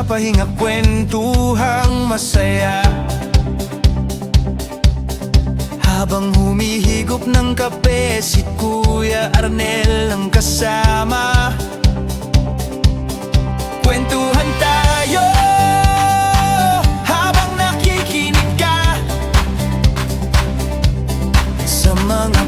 pahinga, kwentuhang masaya. Habang humihigop ng kape, si Kuya Arnel ang kasama. Kwentuhan tayo habang nakikinig ka sa mga